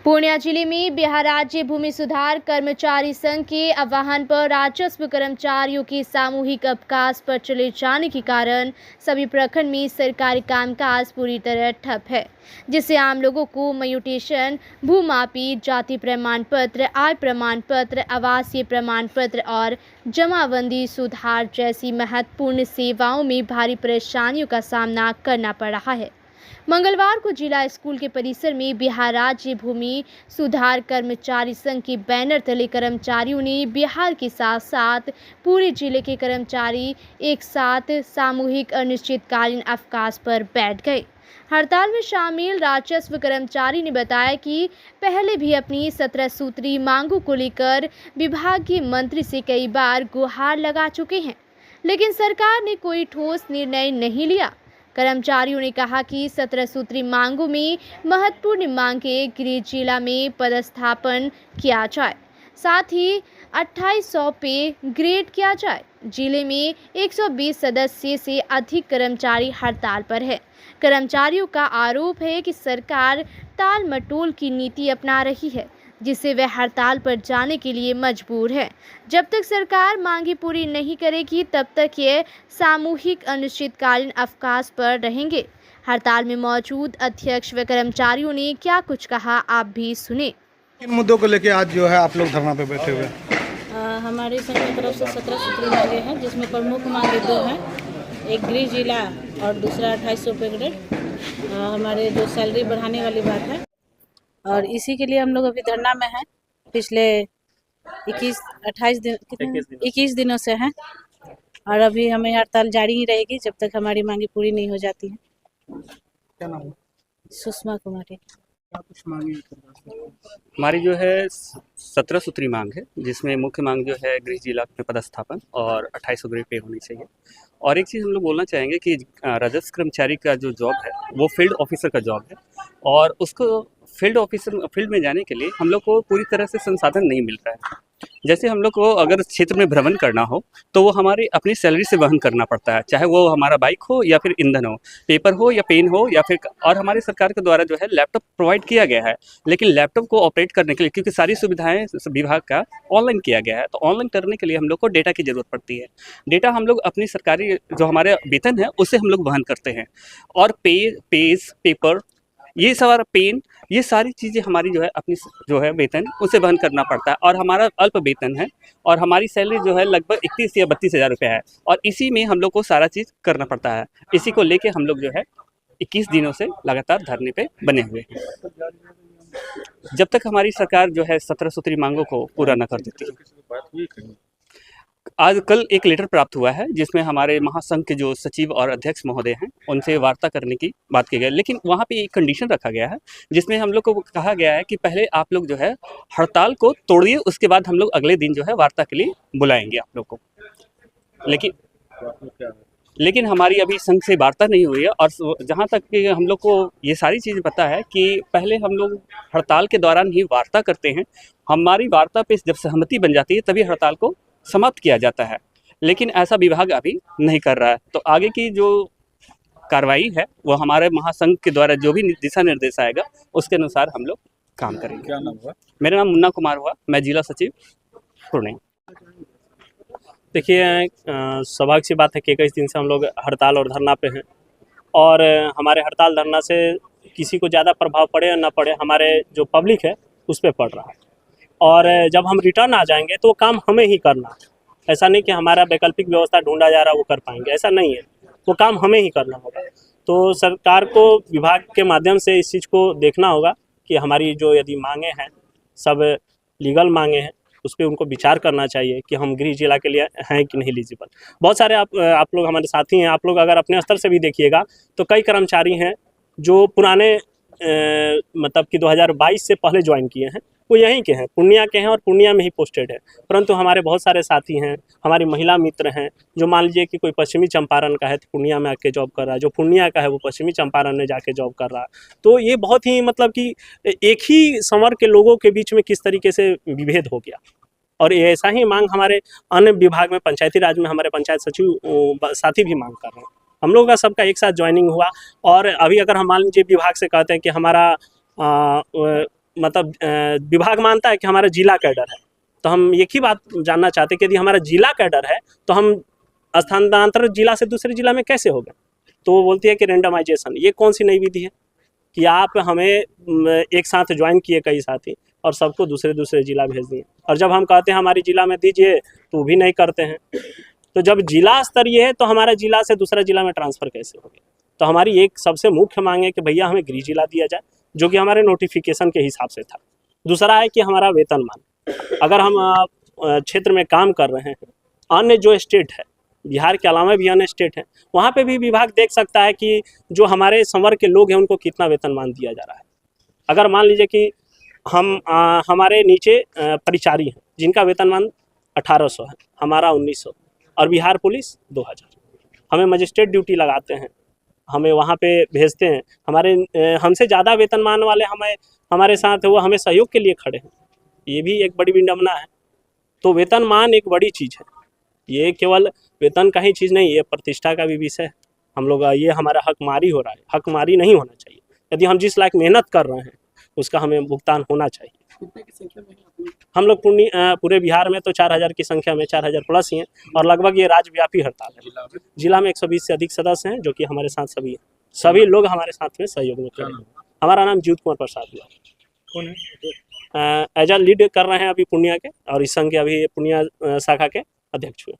पूर्णिया जिले में बिहार राज्य भूमि सुधार कर्मचारी संघ के आह्वान पर राजस्व कर्मचारियों के सामूहिक अवकाश पर चले जाने के कारण सभी प्रखंड में सरकारी कामकाज पूरी तरह ठप है, जिससे आम लोगों को म्यूटेशन, भूमापी, जाति प्रमाण पत्र, आय प्रमाण पत्र, आवासीय प्रमाण पत्र और जमाबंदी सुधार जैसी महत्वपूर्ण सेवाओं में भारी परेशानियों का सामना करना पड़ रहा है। मंगलवार को जिला स्कूल के परिसर में बिहार राज्य भूमि सुधार कर्मचारी संघ के बैनर तले कर्मचारियों ने बिहार के साथ साथ पूरे जिले के कर्मचारी एक साथ सामूहिक अनिश्चितकालीन अवकाश पर बैठ गए। हड़ताल में शामिल राजस्व कर्मचारी ने बताया कि पहले भी अपनी 17 सूत्री मांगों को लेकर विभागीय मंत्री से कई बार गुहार लगा चुके हैं, लेकिन सरकार ने कोई ठोस निर्णय नहीं लिया। कर्मचारियों ने कहा कि 17 सूत्री मांगों में महत्वपूर्ण मांगे गृह जिला में पदस्थापन किया जाए, साथ ही 2800 पे ग्रेड किया जाए। जिले में 120 सदस्य से अधिक कर्मचारी हड़ताल पर है। कर्मचारियों का आरोप है कि सरकार टाल मटोल की नीति अपना रही है, जिससे वे हड़ताल पर जाने के लिए मजबूर है। जब तक सरकार मांगी पूरी नहीं करेगी, तब तक ये सामूहिक अनिश्चितकालीन अवकाश पर रहेंगे। हड़ताल में मौजूद अध्यक्ष व कर्मचारियों ने क्या कुछ कहा, आप भी सुने। किन मुद्दों को लेकर आज जो है आप लोग धरना पे बैठे हुए? हमारी संघ की तरफ से 17 सूत्री मांगे हैं, जिसमें प्रमुख मांगे 2 हैं, एक गृह जिला और दूसरा 2800 पे ग्रेड। हमारे जो सैलरी बढ़ाने वाली बात है, और इसी के लिए हम लोग अभी धरना में हैं। पिछले 21 दिनों से हैं, और अभी हमें हड़ताल जारी ही रहेगी जब तक हमारी मांगे पूरी नहीं हो जाती हैं। क्या नाम है? सुषमा कुमारी। क्या कुछ मांगे? हमारी जो है 17 सूत्री मांग है, जिसमें मुख्य मांग जो है गृह जिला में पदस्थापन और 2800 ग्रेड पे होनी चाहिए। और एक चीज़ हम लोग बोलना चाहेंगे कि राजस्व कर्मचारी का जो जॉब है वो फील्ड ऑफिसर का जॉब है, और उसको फील्ड में जाने के लिए हम लोग को पूरी तरह से संसाधन नहीं मिल रहा है। जैसे हम लोग को अगर क्षेत्र में भ्रमण करना हो तो वो हमारी अपनी सैलरी से वहन करना पड़ता है, चाहे वो हमारा बाइक हो या फिर ईंधन हो, पेपर हो या पेन हो या फिर, और हमारे सरकार के द्वारा जो है लैपटॉप प्रोवाइड किया गया है, लेकिन लैपटॉप को ऑपरेट करने के लिए, क्योंकि सारी सुविधाएं विभाग का ऑनलाइन किया गया है, तो ऑनलाइन करने के लिए हम लोग को डेटा की ज़रूरत पड़ती है। डेटा हम लोग अपनी सरकारी जो हमारे वेतन है उससे हम लोग वहन करते हैं, और पेपर, ये सारा पेन, ये सारी चीज़ें हमारी जो है अपनी जो है वेतन उसे वहन करना पड़ता है। और हमारा अल्प वेतन है, और हमारी सैलरी जो है लगभग 31 या 32 हज़ार रुपये है, और इसी में हम लोग को सारा चीज़ करना पड़ता है। इसी को लेके हम लोग जो है 21 दिनों से लगातार धरने पे बने हुए हैं, जब तक हमारी सरकार जो है 17 सूत्री मांगों को पूरा न कर देती है। आज कल एक लेटर प्राप्त हुआ है, जिसमें हमारे महासंघ के जो सचिव और अध्यक्ष महोदय हैं उनसे वार्ता करने की बात की गई, लेकिन वहाँ पे एक कंडीशन रखा गया है, जिसमें हम लोग को कहा गया है कि पहले आप लोग जो है हड़ताल को तोड़िए, उसके बाद हम लोग अगले दिन जो है वार्ता के लिए बुलाएंगे आप लोग को। लेकिन हमारी अभी संघ से वार्ता नहीं हुई है, और जहाँ तक कि हम लोग को ये सारी चीज़ पता है कि पहले हम लोग हड़ताल के दौरान ही वार्ता करते हैं। हमारी वार्ता पे जब सहमति बन जाती है तभी हड़ताल को समाप्त किया जाता है, लेकिन ऐसा विभाग अभी नहीं कर रहा है। तो आगे की जो कार्रवाई है वो हमारे महासंघ के द्वारा जो भी दिशा निर्देश आएगा उसके अनुसार हम लोग काम करेंगे। क्या नाम हुआ? मेरा नाम मुन्ना कुमार हुआ, मैं जिला सचिव पूर्णिया। देखिए, सौभाग्य सी बात है कि 21 दिन से हम लोग हड़ताल और धरना पे हैं, और हमारे हड़ताल धरना से किसी को ज़्यादा प्रभाव पड़े या ना पड़े, हमारे जो पब्लिक है उस पर पड़ रहा है। और जब हम रिटर्न आ जाएंगे तो वो काम हमें ही करना है। ऐसा नहीं कि हमारा वैकल्पिक व्यवस्था ढूंढा जा रहा है वो कर पाएंगे, ऐसा नहीं है। वो काम हमें ही करना होगा। तो सरकार को विभाग के माध्यम से इस चीज़ को देखना होगा कि हमारी जो यदि मांगे हैं सब लीगल मांगे हैं, उस पर उनको विचार करना चाहिए कि हम गृह जिला के लिए हैं कि नहीं एलिजिबल। बहुत सारे आप लोग हमारे साथी हैं, आप लोग अगर अपने स्तर से भी देखिएगा तो कई कर्मचारी हैं जो पुराने मतलब कि 2022 से पहले ज्वाइन किए हैं, वो यहीं के हैं, पूर्णिया के हैं और पूर्णिया में ही पोस्टेड है। परंतु हमारे बहुत सारे साथी हैं, हमारी महिला मित्र हैं, जो मान लीजिए कि कोई पश्चिमी चंपारण का है तो पूर्णिया में आके जॉब कर रहा है, जो पूर्णिया का है वो पश्चिमी चंपारण में जाके जॉब कर रहा है। तो ये बहुत ही मतलब कि एक ही संवर्ग के लोगों के बीच में किस तरीके से विभेद हो गया। और ऐसा ही मांग हमारे अन्य विभाग में, पंचायती राज में हमारे पंचायत सचिव साथी भी मांग कर रहे हैं। हम लोगों का सबका एक साथ ज्वाइनिंग हुआ, और अभी अगर हम मान लीजिए विभाग से कहते हैं कि हमारा मतलब विभाग मानता है कि हमारा जिला कैडर है, तो हम एक ही बात जानना चाहते हैं कि यदि हमारा जिला कैडर है तो हम स्थानांतरण जिला से दूसरे जिला में कैसे होगा। तो वो बोलती है कि रेंडमाइजेशन, ये कौन सी नई विधि है कि आप हमें एक साथ ज्वाइन किए कई साथी और सबको दूसरे दूसरे जिला भेज दिए, और जब हम कहते हैं हमारे जिला में दीजिए तो वो भी नहीं करते हैं। तो जब जिला स्तरीय है तो हमारा जिला से दूसरा जिला में ट्रांसफ़र कैसे हो गया। तो हमारी एक सबसे मुख्य मांग है कि भैया हमें गृह जिला दिया जाए, जो कि हमारे नोटिफिकेशन के हिसाब से था। दूसरा है कि हमारा वेतनमान, अगर हम क्षेत्र में काम कर रहे हैं, अन्य जो स्टेट है, बिहार के अलावा भी अन्य स्टेट हैं, वहाँ पे भी विभाग देख सकता है कि जो हमारे संवर्ग के लोग हैं उनको कितना वेतनमान दिया जा रहा है। अगर मान लीजिए कि हम हमारे नीचे परिचारी हैं जिनका वेतनमान 1800 है, हमारा 1900, और बिहार पुलिस 2000, हमें मजिस्ट्रेट ड्यूटी लगाते हैं, हमें वहाँ पे भेजते हैं, हमारे हमसे ज़्यादा वेतनमान वाले हमारे साथ वो हमें सहयोग के लिए खड़े हैं। ये भी एक बड़ी विडंबना है। तो वेतनमान एक बड़ी चीज़ है, ये केवल वेतन का ही चीज़ नहीं, ये प्रतिष्ठा का भी विषय है। हम लोग ये हमारा हकमारी हो रहा है, हकमारी नहीं होना चाहिए। यदि हम जिस लायक मेहनत कर रहे हैं उसका हमें भुगतान होना चाहिए। कितने की संख्या में हम लोग पूरे बिहार में तो 4000 की संख्या में 4000 प्लस ही हैं, और लगभग ये राज्यव्यापी हड़ताल है। जिला में 120 से अधिक सदस्य हैं, जो कि हमारे साथ सभी लोग हमारे साथ में सहयोग में खड़े हैं। हमारा नाम जीत कुमार प्रसाद हुआ। कौन है? एज अ लीड कर रहे हैं अभी पूर्णिया के, और इस संघ के अभी पूर्णिया शाखा के अध्यक्ष हुए।